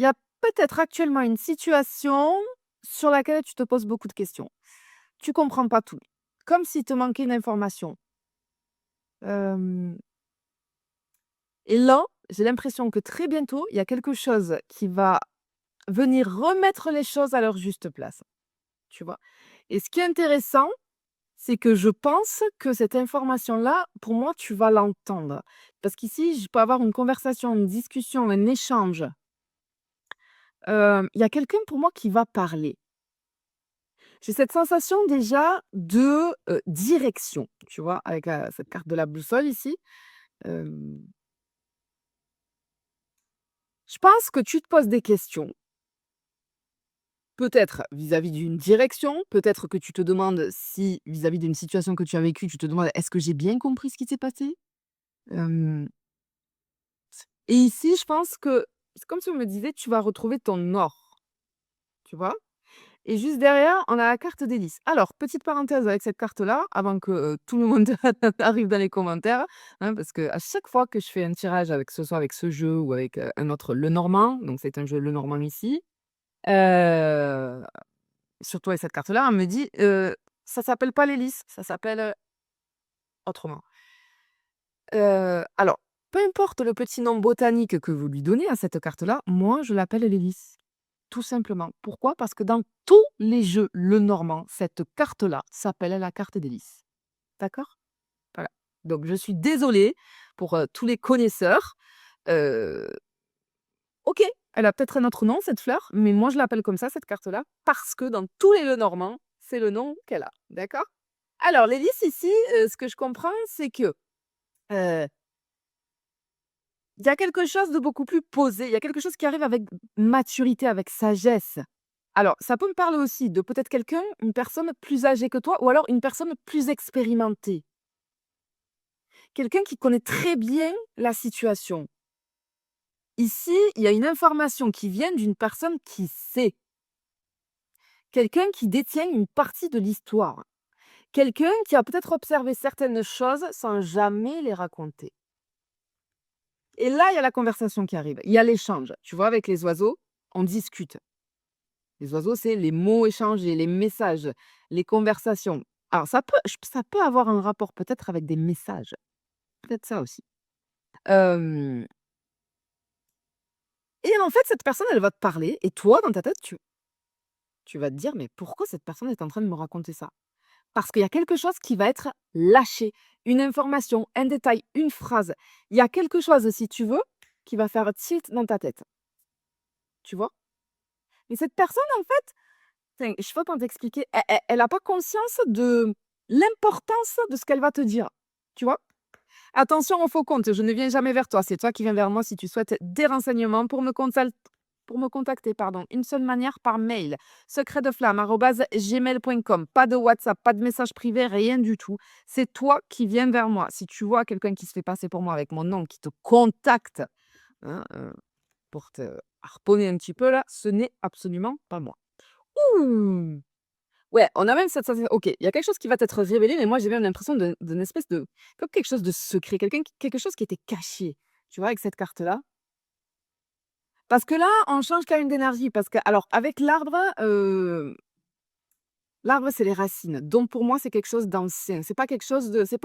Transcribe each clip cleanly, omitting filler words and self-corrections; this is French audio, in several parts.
Il y a peut-être actuellement une situation sur laquelle tu te poses beaucoup de questions. Tu comprends pas tout, comme s'il te manquait une information. Hem et là, j'ai l'impression que très bientôt, il y a quelque chose qui va venir remettre les choses à leur juste place, tu vois? Et ce qui est intéressant, c'est que je pense que cette information-là, pour moi, tu vas l'entendre. Parce qu'ici, je peux avoir une conversation, une discussion, un échange. Il y a quelqu'un pour moi qui va parler. J'ai cette sensation déjà de, direction, tu vois? Avec, cette carte de la boussole ici. Hem, je pense que tu te poses des questions, peut-être vis-à-vis d'une direction, peut-être que tu te demandes si vis-à-vis d'une situation que tu as vécue, tu te demandes: «Est-ce que j'ai bien compris ce qui s'est passé?» Hem et ici, je pense que c'est comme si on me disait: «Tu vas retrouver ton or», tu vois? Et juste derrière, on a la carte des lys. Alors, petite parenthèse avec cette carte-là, avant que, tout le monde arrive dans les commentaires, hein, parce qu'à chaque fois que je fais un tirage avec ce soit avec ce jeu ou avec, un autre Lenormand, donc c'est un jeu Lenormand ici, heu, surtout avec cette carte-là, on me dit: «Ça s'appelle pas les lys, ça s'appelle, autrement». Alors, peu importe le petit nom botanique que vous lui donnez à cette carte-là, moi je l'appelle les lys. Tout simplement. Pourquoi? Parce que dans tous les jeux Lenormand, cette carte-là s'appelle la carte des lys. D'accord? Voilà. Donc je suis désolée pour, tous les connaisseurs. Heu, OK, elle a peut-être un autre nom cette fleur, mais moi je l'appelle comme ça cette carte-là, parce que dans tous les Lenormand, c'est le nom qu'elle a. D'accord? Alors les lys ici, ce que je comprends, c'est que, heu, il y a quelque chose de beaucoup plus posé, il y a quelque chose qui arrive avec maturité, avec sagesse. Alors, ça peut me parler aussi de peut-être quelqu'un, une personne plus âgée que toi ou alors une personne plus expérimentée. Quelqu'un qui connaît très bien la situation. Ici, il y a une information qui vient d'une personne qui sait. Quelqu'un qui détient une partie de l'histoire. Quelqu'un qui a peut-être observé certaines choses sans jamais les raconter. Et là, il y a la conversation qui arrive. Il y a l'échange. Tu vois, avec les oiseaux, on discute. Les oiseaux, c'est les mots échangés, les messages, les conversations. Alors ça peut avoir un rapport peut-être avec des messages, peut-être ça aussi. Hem et en fait, cette personne, elle va te parler et toi, dans ta tête, tu vas te dire: «Mais pourquoi cette personne est en train de me raconter ça?» Parce qu'il y a quelque chose qui va être lâché, une information, un détail, une phrase. Il y a quelque chose, si tu veux, qui va faire tilt dans ta tête, tu vois? Et cette personne, en fait, enfin, je sais pas comment t'expliquer, elle a pas conscience de l'importance de ce qu'elle va te dire, tu vois? Attention au faux compte, je ne viens jamais vers toi, c'est toi qui viens vers moi si tu souhaites des renseignements pour me contacter, pardon, une seule manière par mail, secretdeflamme@gmail.com. Pas de WhatsApp, pas de message privé, rien du tout. C'est toi qui viens vers moi. Si tu vois quelqu'un qui se fait passer pour moi avec mon nom, qui te contacte, hein, pour te harponner un petit peu là, ce n'est absolument pas moi. Ouh! Ouais, on a même cette sensation OK, il y a quelque chose qui va t'être révélé, mais moi j'ai même l'impression d'une espèce de comme quelque chose de secret, quelque chose qui était caché, tu vois, avec cette carte-là. Parce que là, on change quand même d'énergie, parce que alors avec l'arbre, l'arbre c'est les racines, donc pour moi c'est quelque chose d'ancien. C'est pas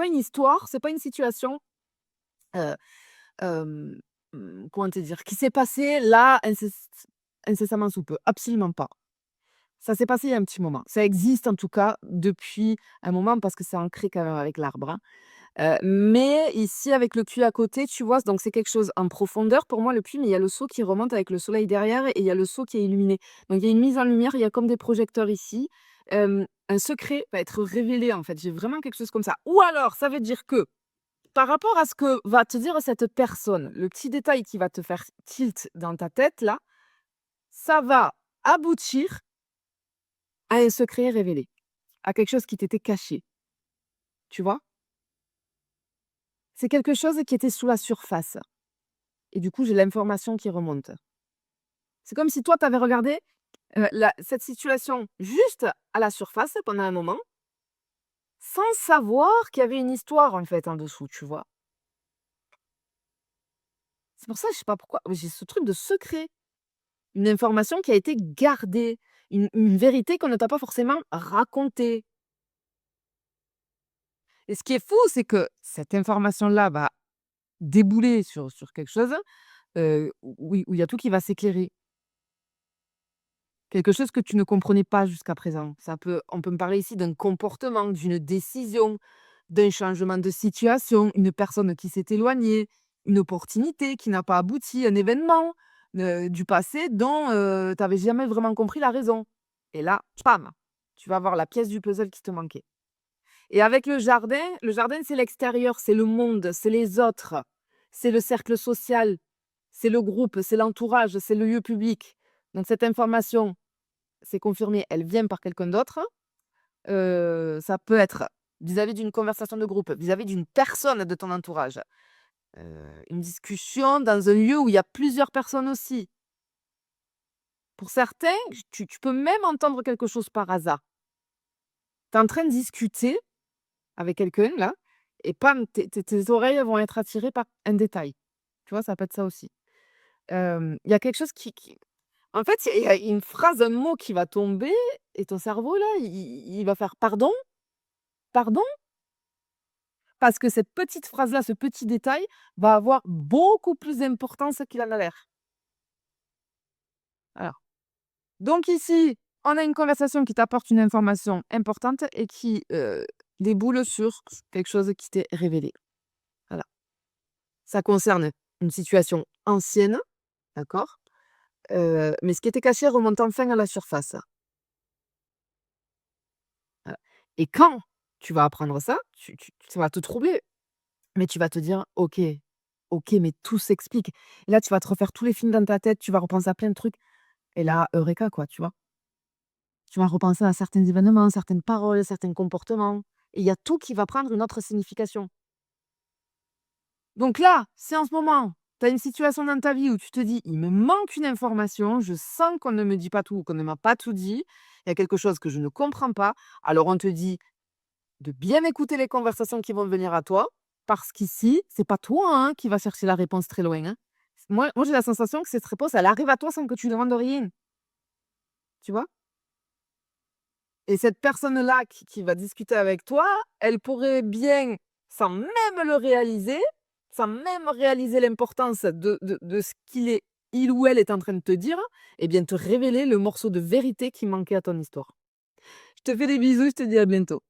une histoire, c'est pas une situation, heu, hem, comment te dire? Qui s'est passée là incessamment sous peu, absolument pas. Ça s'est passé il y a un petit moment. Ça existe en tout cas depuis un moment parce que c'est ancré quand même avec l'arbre, hein. Mais ici avec le puits à côté, tu vois? Donc c'est quelque chose en profondeur pour moi le puits, mais il y a le seau qui remonte avec le soleil derrière et il y a le seau qui est illuminé. Donc il y a une mise en lumière, il y a comme des projecteurs ici. Un secret va être révélé en fait, j'ai vraiment quelque chose comme ça. Ou alors ça veut dire que, par rapport à ce que va te dire cette personne, le petit détail qui va te faire tilt dans ta tête là, ça va aboutir à un secret révélé, à quelque chose qui t'était caché, tu vois? C'est quelque chose qui était sous la surface et du coup, j'ai l'information qui remonte. C'est comme si toi, tu avais regardé, la cette situation juste à la surface pendant un moment, sans savoir qu'il y avait une histoire, en fait, en dessous, tu vois? C'est pour ça, je sais pas pourquoi, mais j'ai ce truc de secret. une information qui a été gardée, une vérité qu'on ne t'a pas forcément racontée. Et ce qui est fou, c'est que cette information-là va débouler sur quelque chose, où il y a tout qui va s'éclairer. Quelque chose que tu ne comprenais pas jusqu'à présent. On peut me parler ici d'un comportement, d'une décision, d'un changement de situation, une personne qui s'est éloignée, une opportunité qui n'a pas abouti, un événement, du passé dont, tu avais jamais vraiment compris la raison. Et là, pam! Tu vas avoir la pièce du puzzle qui te manquait. Et avec le jardin, c'est l'extérieur, c'est le monde, c'est les autres, c'est le cercle social, c'est le groupe, c'est l'entourage, c'est le lieu public. Donc cette information, c'est confirmé, elle vient par quelqu'un d'autre. Ça peut être vis-à-vis d'une conversation de groupe, vis-à-vis d'une personne de ton entourage, une discussion dans un lieu où il y a plusieurs personnes aussi. Pour certains, tu peux même entendre quelque chose par hasard. Tu es en train de discuter avec quelqu'un là et pam, tes oreilles vont être attirées par un détail. Tu vois? Ça peut être ça aussi. Il y a quelque chose qui en fait, il y a une phrase, un mot qui va tomber et ton cerveau là, il va faire: «Pardon? Pardon?» Parce que cette petite phrase-là, ce petit détail va avoir beaucoup plus d'importance qu'il en a l'air. Alors, donc ici, on a une conversation qui t'apporte une information importante et qui, déboule sur quelque chose qui t'est révélé. Voilà. Ça concerne une situation ancienne, d'accord? Mais ce qui était caché remonte enfin à la surface. Voilà. Et quand tu vas apprendre ça, ça va te troubler, mais tu vas te dire: «OK, OK, mais tout s'explique». Et là, tu vas te refaire tous les films dans ta tête, tu vas repenser à plein de trucs et là, eureka quoi, tu vois? Tu vas repenser à certains événements, certaines paroles, certains comportements et il y a tout qui va prendre une autre signification. Donc là, si en ce moment, tu as une situation dans ta vie où tu te dis: «Il me manque une information, je sens qu'on ne me dit pas tout ou qu'on ne m'a pas tout dit, il y a quelque chose que je ne comprends pas», alors on te dit de bien écouter les conversations qui vont venir à toi, parce qu'ici, c'est pas toi, hein, qui va chercher la réponse très loin, hein. Moi, j'ai la sensation que cette réponse, elle arrive à toi sans que tu demandes rien, tu vois? Et cette personne-là qui va discuter avec toi, elle pourrait bien, sans même le réaliser, sans même réaliser l'importance de ce il ou elle est en train de te dire, eh bien te révéler le morceau de vérité qui manquait à ton histoire. Je te fais des bisous, je te dis à bientôt.